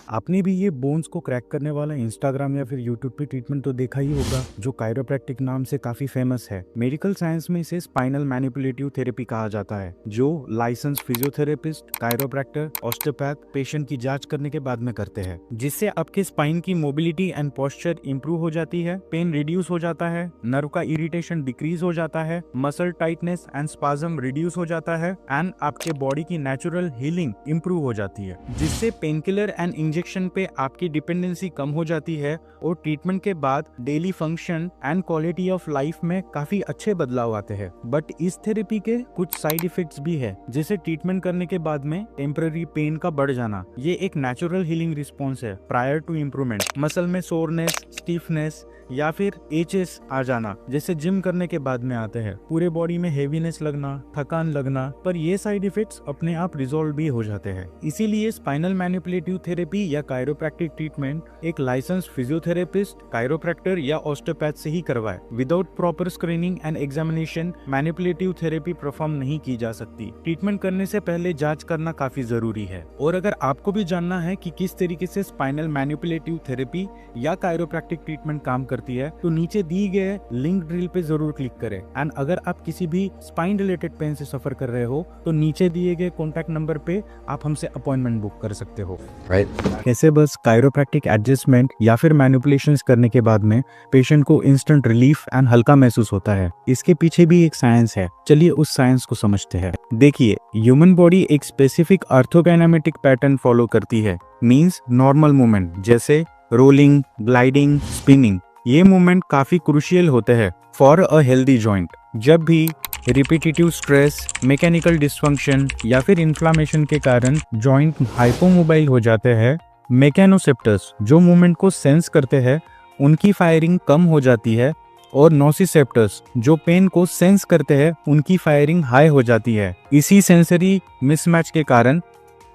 आपने भी ये बोन्स को क्रैक करने वाला इंस्टाग्राम या फिर यूट्यूब पे ट्रीटमेंट तो देखा ही होगा, जो कायरोप्रैक्टिक नाम से काफी फेमस है। मेडिकल साइंस में इसे स्पाइनल मैनिपुलेटिव थेरेपी कहा जाता है, जो license physiotherapist, chiropractor, osteopath patient की जांच करने के बाद में करते हैं, जिससे आपके स्पाइन की मोबिलिटी एंड पोस्चर इंप्रूव हो जाती है, पेन रिड्यूस हो जाता है, नर्व का इरिटेशन डिक्रीज हो जाता है, muscle tightness and spasm reduce हो जाता है एंड आपके बॉडी की नेचुरल हीलिंग इंप्रूव हो जाती है, जिससे पेन किलर एंड इंजेक्शन पे आपकी डिपेंडेंसी कम हो जाती है और ट्रीटमेंट के बाद daily function and quality of life में काफी अच्छे बदलाव आते हैं। बट इस थेरेपी के कुछ साइड इफेक्ट्स भी है, जैसे ट्रीटमेंट करने के बाद में टेम्पररी पेन का बढ़ जाना। ये एक नेचुरल हीलिंग रिस्पॉन्स है प्रायर टू इम्प्रूवमेंट। मसल में सोरनेस, स्टिफनेस या फिर एचेस आ जाना, जैसे जिम करने के बाद में आते हैं। पूरे बॉडी में हेवीनेस लगना, थकान लगना, पर ये साइड इफेक्ट्स अपने आप रिजॉल्व भी हो जाते हैं। इसीलिए स्पाइनल मैनिपुलेटिव थेरेपी या कायरोप्रैक्टिक ट्रीटमेंट एक लाइसेंस फिजियोथेरेपिस्ट, कायरोप्रैक्टर या ऑस्टियोपैथ से ही करवाए। Without proper screening and examination manipulative therapy perform नहीं की जा सकती। ट्रीटमेंट करने से पहले जांच करना काफी जरूरी है। और अगर आपको भी जानना है कि किस तरीके से स्पाइनल मैनिपुलेटिव थेरेपी या कायरोप्रैक्टिक ट्रीटमेंट काम करती है, तो नीचे दी गए लिंक ड्रिल पे जरूर क्लिक करें। एंड अगर आप किसी भी स्पाइन रिलेटेड पेन से सफर कर रहे हो, तो नीचे दिए गए कॉन्टैक्ट नंबर पे आप हमसे अपॉइंटमेंट बुक कर सकते हो। कैसे बस कायरोप्रैक्टिक एडजस्टमेंट या फिर मैनिपुलेशंस करने के बाद में पेशेंट को इंस्टेंट रिलीफ एंड हल्का महसूस होता है, इसके पीछे भी एक साइंस है। चलिए उस साइंस को समझते हैं। देखिए, ह्यूमन बॉडी एक स्पेसिफिक ऑर्थोकाइनेमेटिक पैटर्न फॉलो करती है। मींस नॉर्मल मूवमेंट जैसे रोलिंग, ग्लाइडिंग, स्पिनिंग, ये मूवमेंट काफी क्रूशियल होते हैं फॉर अ हेल्दी जॉइंट। जब भी रिपीटेटिव स्ट्रेस, मैकेनिकल डिस्फंक्शन या फिर इन्फ्लामेशन के कारण जॉइंट हाइपोमोबाइल हो जाते हैं, मेकेनोसेप्टर्स जो मूवमेंट को सेंस करते हैं, उनकी फायरिंग कम हो जाती है और नोसिसेप्टर्स जो पेन को सेंस करते हैं, उनकी फायरिंग हाई हो जाती है। इसी सेंसरी मिसमैच के कारण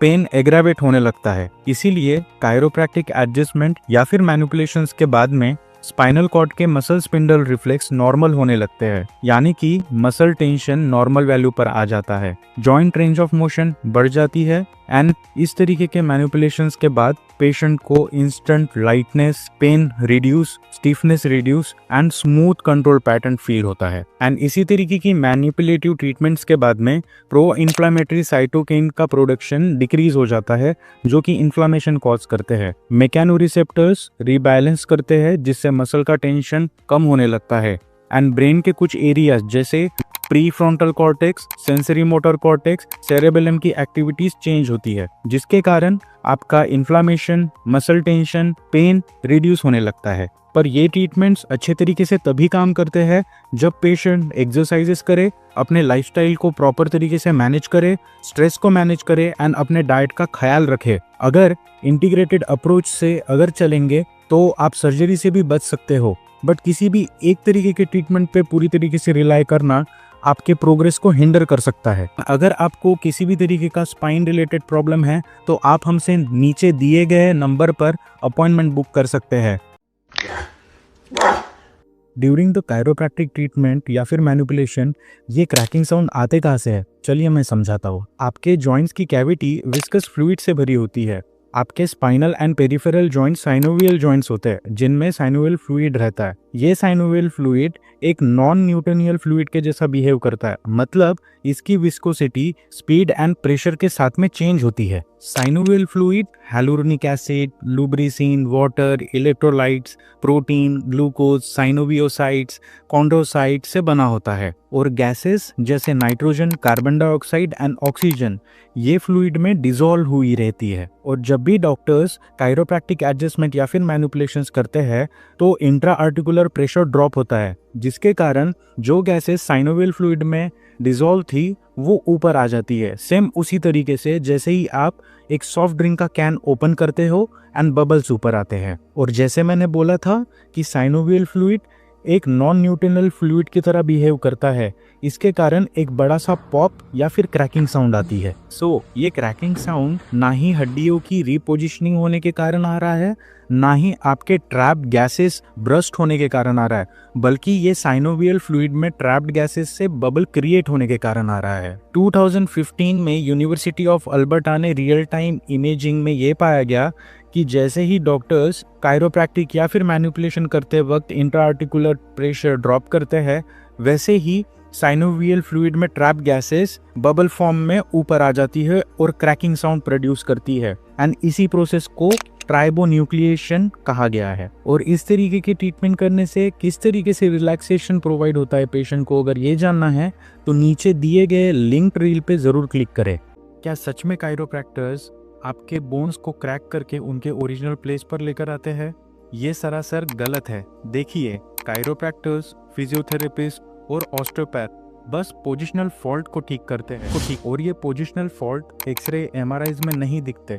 पेन एग्रावेट होने लगता है। इसीलिए कायरोप्रैक्टिक एडजस्टमेंट या फिर मैनिपुलेशंस के बाद में स्पाइनल कॉर्ड के मसल स्पिंडल रिफ्लेक्स नॉर्मल होने लगते हैं, यानी कि मसल टेंशन नॉर्मल वैल्यू पर आ जाता है, जॉइंट रेंज ऑफ मोशन बढ़ जाती है एंड इस तरीके के मैनिपुलेशंस के बाद पेशेंट को instant lightness, pen reduce, stiffness reduce and smooth control pattern feel होता है। एंड इसी तरीके की मैनिपुलेटिव ट्रीटमेंट्स के बाद में प्रो इन्फ्लामेटरी साइटोकिन का प्रोडक्शन डिक्रीज हो जाता है, जो कि इन्फ्लामेशन कॉज करते हैं। मैकेनोरिसेप्टर्स रीबैलेंस करते हैं, जिससे मसल का टेंशन कम होने लगता है एंड ब्रेन के कुछ एरियाज जैसे pre frontal cortex, sensory motor cortex, cerebellum की एक्टिविटीज चेंज होती है, जिसके कारण आपका inflammation, muscle tension, pen reduce होने लगता है। पर ये ट्रीटमेंट्स अच्छे तरीके से तभी काम करते हैं जब पेशेंट एक्सरसाइजेस करे, अपने लाइफस्टाइल को प्रॉपर तरीके से मैनेज करे, स्ट्रेस को मैनेज करे एंड अपने डाइट का ख्याल रखे। अगर इंटीग्रेटेड अप्रोच से अगर चलेंगे तो आप सर्जरी से भी बच सकते हो, बट किसी भी एक तरीके के ट्रीटमेंट पे पूरी तरीके से रिलाई करना आपके प्रोग्रेस को हिंडर कर सकता है। अगर आपको किसी भी तरीके का स्पाइन रिलेटेड प्रॉब्लम है, तो आप हमसे नीचे दिए गए नंबर पर अपॉइंटमेंट बुक कर सकते हैं। ड्यूरिंग द कायरोप्रैक्टिक ट्रीटमेंट या फिर मैनिपुलेशन ये क्रैकिंग साउंड आते कहाँ से है? चलिए मैं समझाता हूँ। आपके जॉइंट्स की कैविटी विस्कस फ्लूइड से भरी होती है। आपके spinal and peripheral joint synovial joints होते हैं, जिनमें साइनोवियल फ्लूइड रहता है। ये साइनोवियल फ्लूइड एक नॉन न्यूटोनियल फ्लूइड के जैसा बिहेव करता है, मतलब इसकी विस्कोसिटी स्पीड एंड प्रेशर के साथ में चेंज होती है। Synovial fluid hyaluronic acid, lubricin, water, electrolytes, protein, glucose, synoviocytes, chondrocyte से बना होता है और गैसेस जैसे nitrogen, carbon dioxide and oxygen ये फ्लूइड में डिसॉल्व हुई रहती है। और जब भी डॉक्टर्स कायरोप्रैक्टिक एडजस्टमेंट या फिर मैनिपुलेशंस करते हैं, तो इंट्रा आर्टिकुलर प्रेशर ड्रॉप होता है, जिसके कारण जो गैसेस साइनोवियल फ्लूइड में डिसॉल्व थी वो ऊपर आ जाती है। सेम उसी तरीके से जैसे ही आप एक सॉफ्ट ड्रिंक का कैन ओपन करते हो एंड बबल्स ऊपर आते हैं। और जैसे मैंने बोला था कि साइनोवियल फ्लूइड एक नॉन न्यूट्रिनल फ्लूइड की तरह बिहेव करता है, इसके कारण एक बड़ा सा पॉप या फिर क्रैकिंग साउंड आती है। ये क्रैकिंग साउंड ना ही हड्डियों की रीपोजिशनिंग होने के कारण आ रहा है, ना ही आपके ट्रैप्ड गैसेस ब्रस्ट होने के कारण आ रहा है, बल्कि ये साइनोवियल फ्लूइड में ट्रैप्ड गैसेस से बबल क्रिएट होने के कारण आ रहा है। 2015 में यूनिवर्सिटी ऑफ अल्बर्टा ने रियल टाइम इमेजिंग में ये पाया गया कि जैसे ही डॉक्टर्स कायरोप्रैक्टिक या फिर मैनिपुलेशन करते वक्त इंट्राआर्टिकुलर प्रेशर ड्रॉप करते हैं, वैसे ही साइनोवियल फ्लूइड में ट्रैप गैसेस बबल फॉर्म में ऊपर आ जाती है और क्रैकिंग साउंड प्रोड्यूस करती है। एंड इसी प्रोसेस को ट्राइबोन्यूक्लिएशन कहा गया है। और इस तरीके की ट्रीटमेंट करने से किस तरीके से रिलैक्सेशन प्रोवाइड होता है पेशेंट को, अगर ये जानना है तो नीचे दिए गए लिंक रील पे जरूर क्लिक करें। क्या सच में कायरोप्रैक्टर्स आपके बोन्स को क्रैक करके उनके ओरिजिनल प्लेस पर लेकर आते हैं? ये सरासर गलत है। देखिए, कायरोप्रैक्टर्स, फिजियोथेरेपिस्ट और ऑस्टियोपैथ बस पोजिशनल फॉल्ट को ठीक करते हैं और ये पोजिशनल फॉल्ट एक्सरे एमआरआईज में नहीं दिखते,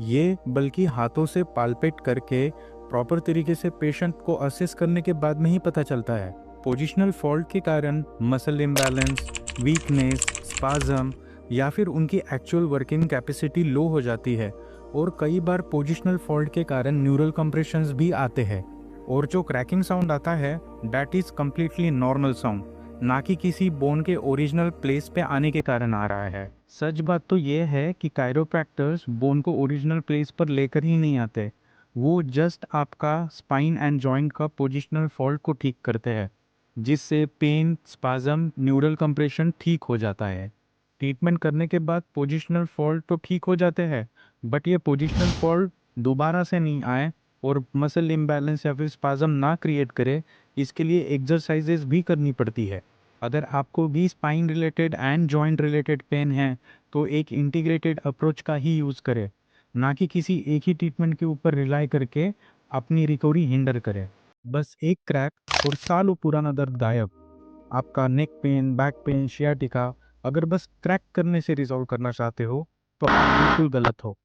ये बल्कि हाथों से पाल्पेट करके प्रॉपर तरीके से पेशेंट को असेस करने के बाद में ही पता चलता है। पोजिशनल फॉल्ट के कारण मसल इम्बैलेंस, वीकनेस, स्पाज्म या फिर उनकी एक्चुअल वर्किंग कैपेसिटी लो हो जाती है और कई बार पोजिशनल फॉल्ट के कारण न्यूरल कंप्रेशंस भी आते हैं। और जो क्रैकिंग साउंड आता है that is completely normal sound, ना कि किसी बोन के ओरिजिनल प्लेस पे आने के कारण आ रहा है। सच बात तो ये है कि कायरोप्रैक्टर्स बोन को ओरिजिनल प्लेस पर लेकर ही नहीं आते, वो जस्ट आपका स्पाइन एंड जॉइंट का पोजिशनल फॉल्ट को ठीक करते हैं, जिससे पेन, स्पाज्म, न्यूरल कंप्रेशन ठीक हो जाता है। ट्रीटमेंट करने के बाद पोजिशनल फॉल्ट तो ठीक हो जाते हैं, बट ये पोजिशनल फॉल्ट दोबारा से नहीं आए और मसल इम्बैलेंस या फिर स्पाज्म ना क्रिएट करे, इसके लिए एक्सरसाइजेज भी करनी पड़ती है। अगर आपको भी spine related and joint related pen है तो एक इंटीग्रेटेड अप्रोच का ही यूज़ करें, ना कि किसी एक ही ट्रीटमेंट के ऊपर रिलाई करके अपनी रिकवरी हिंडर करें। बस एक क्रैक और सालों पुराना दर्द गायब। आपका neck pain, back pain, sciatica अगर बस क्रैक करने से रिजॉल्व करना चाहते हो तो आप बिल्कुल गलत हो।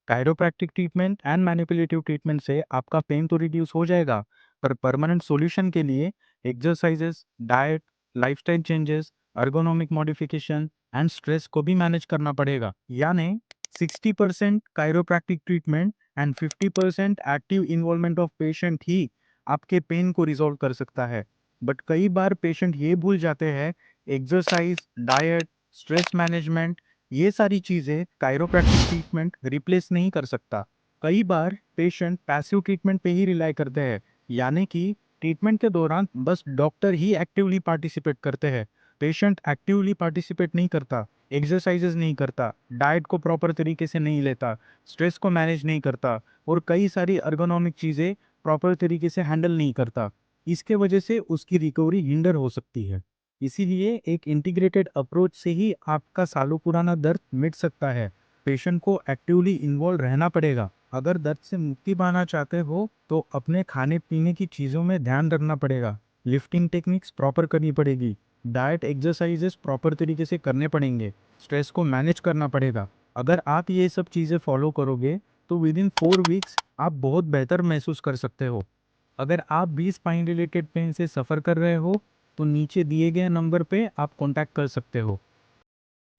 Chiropractic treatment and manipulative treatment से आपका पेन तो रिड्यूस हो जाएगा, पर परमानेंट सॉल्यूशन के लिए exercises, diet, lifestyle changes, ergonomic modification and stress को भी मैनेज करना पड़ेगा। यानी 60% chiropractic treatment and 50% active involvement of patient ही आपके पेन को रिजॉल्व कर सकता है। बट कई बार पेशेंट ये भूल जाते हैं, एक्सरसाइज, डाइट, स्ट्रेस मैनेजमेंट, ये सारी चीज़ें कायरोप्रैक्टिक ट्रीटमेंट रिप्लेस नहीं कर सकता। कई बार पेशेंट पैसिव ट्रीटमेंट पे ही रिलाई करते हैं, यानी कि ट्रीटमेंट के दौरान बस डॉक्टर ही एक्टिवली पार्टिसिपेट करते हैं, पेशेंट एक्टिवली पार्टिसिपेट नहीं करता, एक्सरसाइजेज नहीं करता, डाइट को प्रॉपर तरीके से नहीं लेता, स्ट्रेस को मैनेज नहीं करता और कई सारी अर्गोनॉमिक चीज़ें प्रॉपर तरीके से हैंडल नहीं करता। इसके वजह से उसकी रिकवरी हिंडर हो सकती है। इसीलिए एक इंटीग्रेटेड अप्रोच से ही आपका सालों पुराना दर्द मिट सकता है। पेशेंट को एक्टिवली इन्वॉल्व रहना पड़ेगा। अगर दर्द से मुक्ति पाना चाहते हो तो अपने खाने पीने की चीज़ों में ध्यान रखना पड़ेगा, लिफ्टिंग टेक्निक्स प्रॉपर करनी पड़ेगी, डाइट, एक्सरसाइजेस प्रॉपर तरीके से करने पड़ेंगे, स्ट्रेस को मैनेज करना पड़ेगा। अगर आप ये सब चीज़ें फॉलो करोगे तो विद इन 4 वीक्स आप बहुत बेहतर महसूस कर सकते हो। अगर आप भी स्पाइन रिलेटेड पेन से सफ़र कर रहे हो तो नीचे दिए गए नंबर पे आप कांटेक्ट कर सकते हो।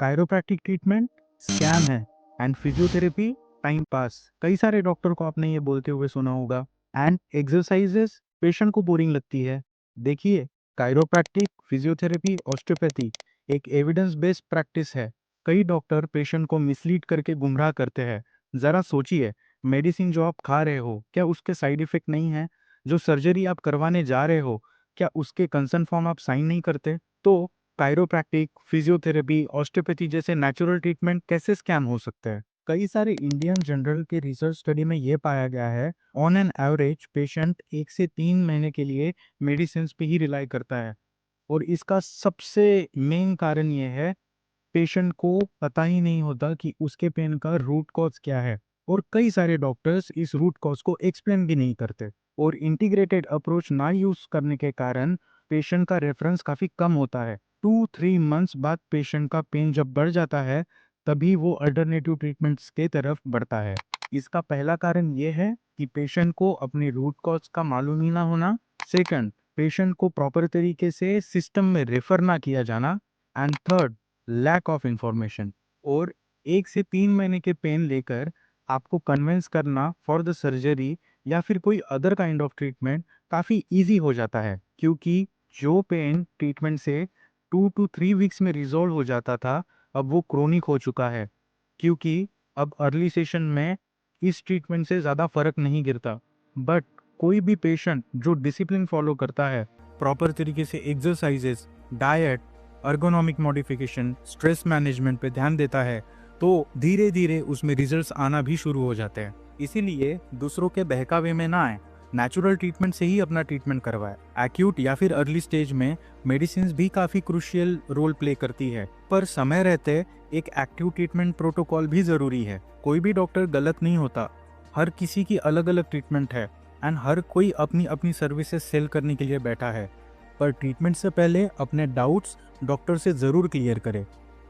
कायरोप्रैक्टिक ट्रीटमेंट स्कैम है एंड फिजियोथेरेपी टाइम पास। कई सारे डॉक्टर को आपने ये बोलते हुए सुना होगा। एंड एक्सरसाइजेस पेशेंट को बोरिंग लगती है। देखिए, कायरोप्रैक्टिक, फिजियोथेरेपी, ऑस्टियोपैथी एक एविडेंस बेस्ड प्रैक्टिस है। कई डॉक्टर पेशेंट को मिसलीड करके गुमराह करते हैं। ज़रा सोचिए, मेडिसिन जो आप खा रहे हो क्या उसके साइड इफेक्ट नहीं है? जो सर्जरी आप करवाने जा रहे हो क्या उसके कंसर्न फॉर्म आप साइन नहीं करते? तो कायरोप्रैक्टिक, फिजियोथेरेपी, ऑस्टियोपैथी जैसे नेचुरल ट्रीटमेंट कैसे स्कैम हो सकते हैं? कई सारे इंडियन जनरल के रिसर्च स्टडी में ये पाया गया है, ऑन एन एवरेज पेशेंट 1 से 3 महीने के लिए मेडिसिन पे ही रिलाई करता है। और इसका सबसे मेन कारण ये है, पेशेंट को पता ही नहीं होता कि उसके पेन का रूट कॉज क्या है और कई सारे डॉक्टर्स इस रूट कॉज को एक्सप्लेन भी नहीं करते। और इंटीग्रेटेड अप्रोच ना यूज करने के कारण पेशेंट का रेफरेंस काफ़ी कम होता है। 2-3 मंथ्स बाद पेशेंट का पेन जब बढ़ जाता है तभी वो अल्टरनेटिव ट्रीटमेंट्स के तरफ बढ़ता है। इसका पहला कारण ये है कि पेशेंट को अपने रूट कॉज का मालूम ही ना होना। सेकंड, पेशेंट को प्रॉपर तरीके से सिस्टम में रेफर ना किया जाना। And third, lack of information. और 1 से 3 महीने के पेन लेकर आपको कन्विंस करना फॉर द सर्जरी या फिर कोई अदर काइंड ऑफ ट्रीटमेंट काफ़ी इजी हो जाता है, क्योंकि जो पेन ट्रीटमेंट से 2 to 3 वीक्स में रिजॉल्व हो जाता था अब वो क्रोनिक हो चुका है। क्योंकि अब अर्ली सेशन में इस ट्रीटमेंट से ज़्यादा फर्क नहीं गिरता। बट कोई भी पेशेंट जो डिसिप्लिन फॉलो करता है, प्रॉपर तरीके से exercises, diet, ergonomic modification, stress management पे ध्यान देता है, तो धीरे धीरे उसमें रिजल्ट्स आना भी शुरू हो जाते हैं। इसीलिए दूसरों के बहकावे में ना आए, नेचुरल ट्रीटमेंट से ही अपना ट्रीटमेंट करवाए। एक्यूट या फिर अर्ली स्टेज में मेडिसिन भी काफ़ी क्रूशियल रोल प्ले करती है, पर समय रहते एक एक्टिव ट्रीटमेंट प्रोटोकॉल भी ज़रूरी है। कोई भी डॉक्टर गलत नहीं होता, हर किसी की अलग अलग ट्रीटमेंट है एंड हर कोई अपनी अपनी सर्विसेज सेल करने के लिए बैठा है। पर ट्रीटमेंट से पहले अपने डाउट्स डॉक्टर से ज़रूर क्लियर करें।